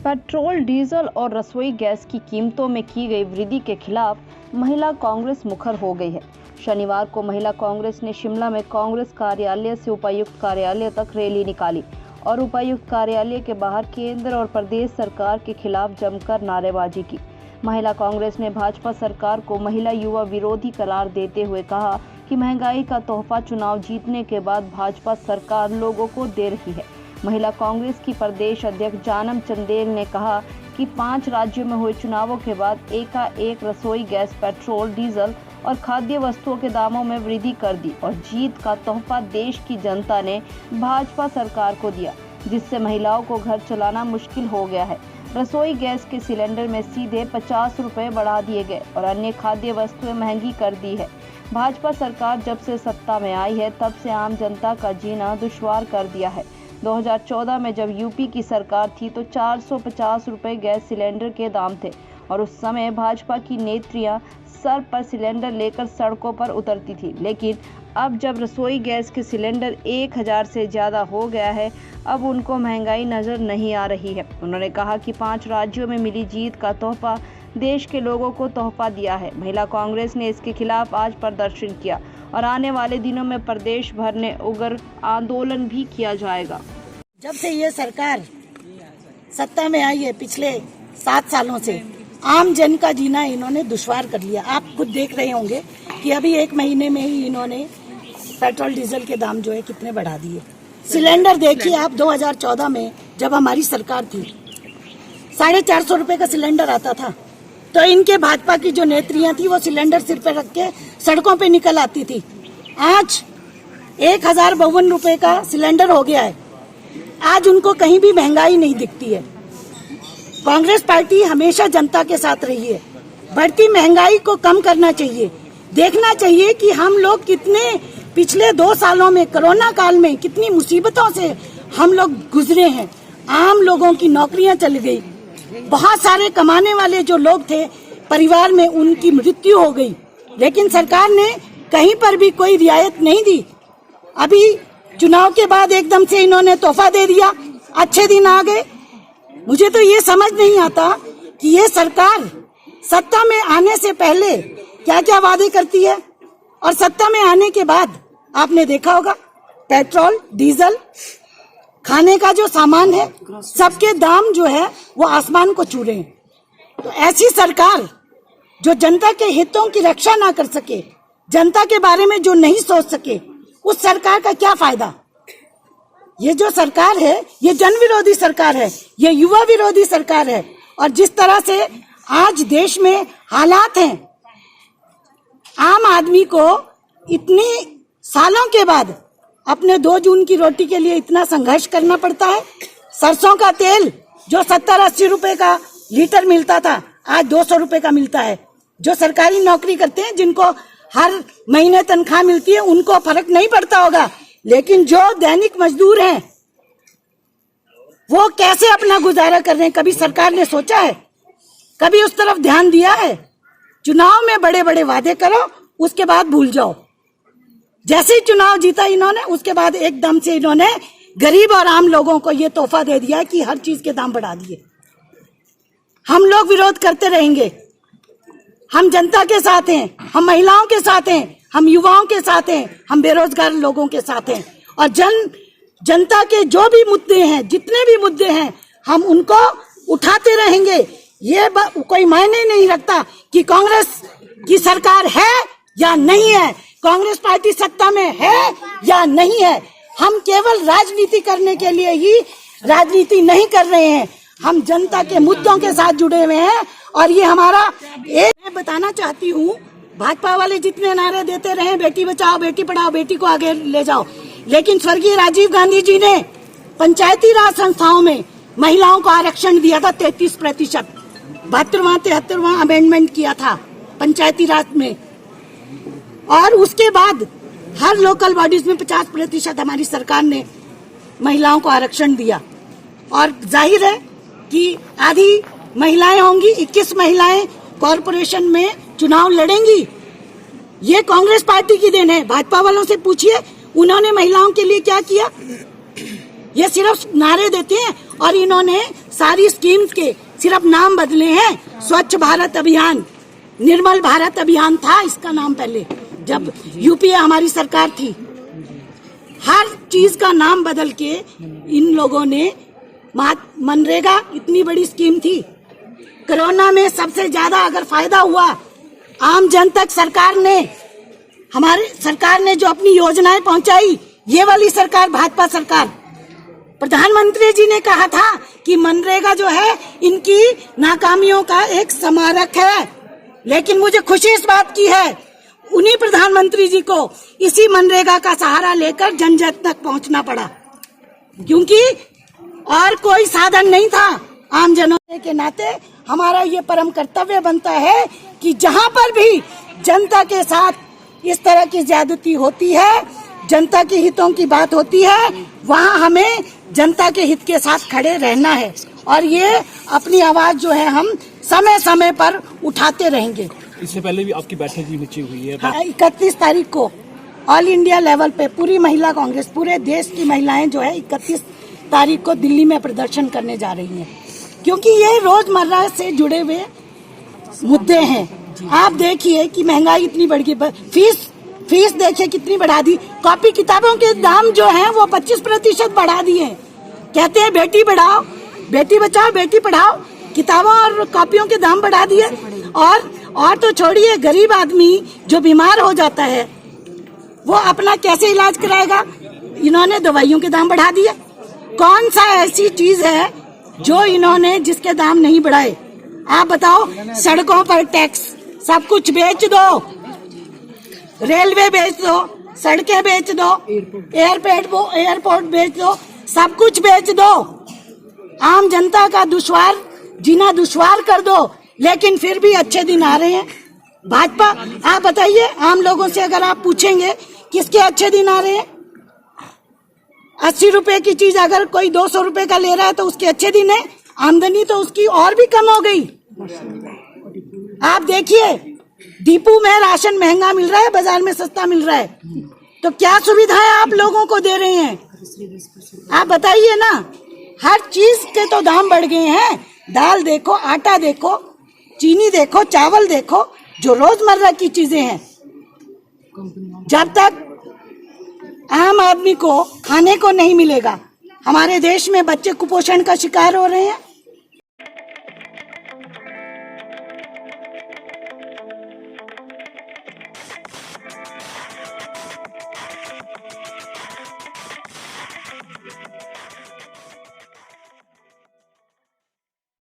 Petrol, diesel और रसोई gas की कीमतों में की गई वृद्धि के खिलाफ महिला कांग्रेस मुखर हो गई है। शनिवार को महिला कांग्रेस ने शिमला में कांग्रेस कार्यालय से उपायुक्त कार्यालय तक रैली निकाली और उपायुक्त कार्यालय के बाहर केंद्र और प्रदेश सरकार के खिलाफ जमकर नारेबाजी की। महिला कांग्रेस ने भाजपा सरकार को महिला युवा विरोधी करार देते हुए कहा कि महंगाई का तोहफा चुनाव जीतने के बाद भाजपा सरकार लोगों को दे रही है। महिला कांग्रेस की प्रदेश अध्यक्ष जानम चंदेल ने कहा कि 5 राज्यों में हुए चुनावों के बाद एकाएक रसोई गैस, पेट्रोल, डीजल और खाद्य वस्तुओं के दामों में वृद्धि कर दी और जीत का तोहफा देश की जनता ने भाजपा सरकार को दिया, जिससे महिलाओं को घर चलाना मुश्किल हो गया है। रसोई गैस के सिलेंडर में सीधे 50 रुपए बढ़ा दिए गए और अन्य खाद्य वस्तुएं महंगी कर दी है। भाजपा सरकार जब से सत्ता में आई है तब से आम जनता का जीना दुश्वार कर दिया है। 2014 में जब यूपी की सरकार थी तो 450 रुपए गैस सिलेंडर के दाम थे और उस समय भाजपा की नेत्रियां सर पर सिलेंडर लेकर सड़कों पर उतरती थी। लेकिन अब जब रसोई गैस के सिलेंडर 1000 से ज़्यादा हो गया है, अब उनको महंगाई नज़र नहीं आ रही है। उन्होंने कहा कि 5 राज्यों में मिली जीत का तोहफा देश के लोगों को तोहफा दिया है। महिला कांग्रेस ने इसके खिलाफ आज प्रदर्शन किया और आने वाले दिनों में प्रदेश भर में उग्र आंदोलन भी किया जाएगा। जब से ये सरकार सत्ता में आई है पिछले 7 सालों से आम जन का जीना इन्होंने दुश्वार कर लिया। आप खुद देख रहे होंगे कि अभी 1 महीने में ही इन्होंने पेट्रोल डीजल के दाम जो है कितने बढ़ा दिए। सिलेंडर देखिए आप, 2014 में जब हमारी सरकार थी 450 रुपए का सिलेंडर आता था, तो इनके भाजपा की जो नेत्रियां थी वो सिलेंडर सिर पे रख के सड़कों पे निकल आती थी। आज 1052 रुपए का सिलेंडर हो गया है। आज उनको कहीं भी महंगाई नहीं दिखती है। कांग्रेस पार्टी हमेशा जनता के साथ रही है। बढ़ती महंगाई को कम करना चाहिए। देखना चाहिए कि हम लोग कितने पिछले 2 सालों में कोरोना काल में कितनी मुसीबतों से हम लोग गुजरे हैं। आम लोगों की नौकरियां चली गई, बहुत सारे कमाने वाले जो लोग थे परिवार में उनकी मृत्यु हो गई, लेकिन सरकार ने कहीं पर भी कोई रियायत नहीं दी। अभी चुनाव के बाद एकदम से इन्होंने तोहफा दे दिया, अच्छे दिन आ गए। मुझे तो ये समझ नहीं आता कि ये सरकार सत्ता में आने से पहले क्या क्या वादे करती है और सत्ता में आने के बाद आपने देखा होगा पेट्रोल, डीजल, खाने का जो सामान है सबके दाम जो है वो आसमान को छू रहे हैं। तो ऐसी सरकार जो जनता के हितों की रक्षा ना कर सके, जनता के बारे में जो नहीं सोच सके, उस सरकार का क्या फायदा। ये जो सरकार है ये जन विरोधी सरकार है, ये युवा विरोधी सरकार है। और जिस तरह से आज देश में हालात हैं, आम आदमी को इतने सालों के बाद अपने 2 जून की रोटी के लिए इतना संघर्ष करना पड़ता है। सरसों का तेल जो 70-80 रुपए का लीटर मिलता था आज 200 रुपए का मिलता है। जो सरकारी नौकरी करते हैं, जिनको हर महीने तनख्वाह मिलती है, उनको फर्क नहीं पड़ता होगा, लेकिन जो दैनिक मजदूर हैं वो कैसे अपना गुजारा कर रहे हैं, कभी सरकार ने सोचा है? कभी उस तरफ ध्यान दिया है? चुनाव में बड़े बड़े वादे करो, उसके बाद भूल जाओ। जैसे ही चुनाव जीता इन्होंने, उसके बाद एकदम से इन्होंने गरीब और आम लोगों को ये तोहफा दे दिया कि हर चीज के दाम बढ़ा दिए। हम लोग विरोध करते रहेंगे। हम जनता के साथ हैं, हम महिलाओं के साथ हैं, हम युवाओं के साथ हैं, हम बेरोजगार लोगों के साथ हैं। और जनता के जो भी मुद्दे हैं, जितने भी मुद्दे हैं, हम उनको उठाते रहेंगे। ये कोई मायने नहीं रखता कि कांग्रेस की सरकार है या नहीं है, कांग्रेस पार्टी सत्ता में है या नहीं है। हम केवल राजनीति करने के लिए ही राजनीति नहीं कर रहे हैं, हम जनता के मुद्दों के साथ जुड़े हुए हैं। और ये हमारा मैं बताना चाहती हूँ, भाजपा वाले जितने नारे देते रहे, बेटी बचाओ, बेटी पढ़ाओ, बेटी को आगे ले जाओ, लेकिन स्वर्गीय राजीव गांधी जी ने पंचायती राज संस्थाओं में महिलाओं को आरक्षण दिया था 33%। 72वां अमेंडमेंट किया था पंचायती राज में। और उसके बाद हर लोकल बॉडीज में 50% हमारी सरकार ने महिलाओं को आरक्षण दिया। और जाहिर है कि आधी महिलाएं होंगी, 21 महिलाएं कॉरपोरेशन में चुनाव लड़ेंगी। ये कांग्रेस पार्टी की देन है। भाजपा वालों से पूछिए, उन्होंने महिलाओं के लिए क्या किया। ये सिर्फ नारे देते हैं और इन्होंने सारी स्कीम्स के सिर्फ नाम बदले हैं। स्वच्छ भारत अभियान, निर्मल भारत अभियान था इसका नाम पहले, जब यूपीए हमारी सरकार थी। हर चीज का नाम बदल के इन लोगों ने, मनरेगा इतनी बड़ी स्कीम थी, कोरोना में सबसे ज्यादा अगर फायदा हुआ आम जन तक हमारी सरकार ने जो अपनी योजनाएं पहुंचाई, ये वाली सरकार, भाजपा सरकार। प्रधानमंत्री जी ने कहा था कि मनरेगा जो है इनकी नाकामियों का एक स्मारक है, लेकिन मुझे खुशी इस बात की है उन्हीं प्रधानमंत्री जी को इसी मनरेगा का सहारा लेकर जन जन तक पहुंचना पड़ा, क्योंकि और कोई साधन नहीं था। आम जनों के नाते हमारा ये परम कर्तव्य बनता है कि जहां पर भी जनता के साथ इस तरह की ज्यादती होती है, जनता के हितों की बात होती है, वहां हमें जनता के हित के साथ खड़े रहना है और ये अपनी आवाज जो है हम समय समय पर उठाते रहेंगे। इससे पहले भी आपकी बैठक भी निश्चित हुई है। 31 तारीख को ऑल इंडिया लेवल पे पूरी महिला कांग्रेस, पूरे देश की महिलाएं जो है 31 तारीख को दिल्ली में प्रदर्शन करने जा रही हैं, क्योंकि ये रोजमर्रा से जुड़े हुए मुद्दे हैं। आप देखिए कि महंगाई इतनी बढ़ गई, फीस देखिए कितनी बढ़ा दी, कॉपी किताबों के दाम जो हैं वो 25% बढ़ा दिए। कहते हैं बेटी बढ़ाओ, बेटी बचाओ, बेटी पढ़ाओ, किताबों और कॉपियों के दाम बढ़ा दिए। और तो छोड़िए, गरीब आदमी जो बीमार हो जाता है वो अपना कैसे इलाज कराएगा? इन्होंने दवाइयों के दाम बढ़ा दिए। कौन सा ऐसी चीज है जो इन्होंने जिसके दाम नहीं बढ़ाए? आप बताओ। सड़कों पर टैक्स, सब कुछ बेच दो, रेलवे बेच दो, सड़कें बेच दो, एयरपोर्ट बेच दो, सब कुछ बेच दो, आम जनता का जीना दुश्वार कर दो, लेकिन फिर भी अच्छे दिन आ रहे हैं। भाजपा, आप बताइए, आम लोगों से अगर आप पूछेंगे किसके अच्छे दिन आ रहे हैं? 80 रुपए की चीज अगर कोई 200 रुपए का ले रहा है तो उसके अच्छे दिन है। आमदनी तो उसकी और भी कम हो गई। आप देखिए, डिपो में राशन महंगा मिल रहा है, बाजार में सस्ता मिल रहा है, तो क्या सुविधाएं आप लोगों को दे रहे हैं? आप बताइए ना। हर चीज के तो दाम बढ़ गए हैं। दाल देखो, आटा देखो, चीनी देखो, चावल देखो, जो रोजमर्रा की चीजें हैं। जब तक आम आदमी को खाने को नहीं मिलेगा, हमारे देश में बच्चे कुपोषण का शिकार हो रहे हैं।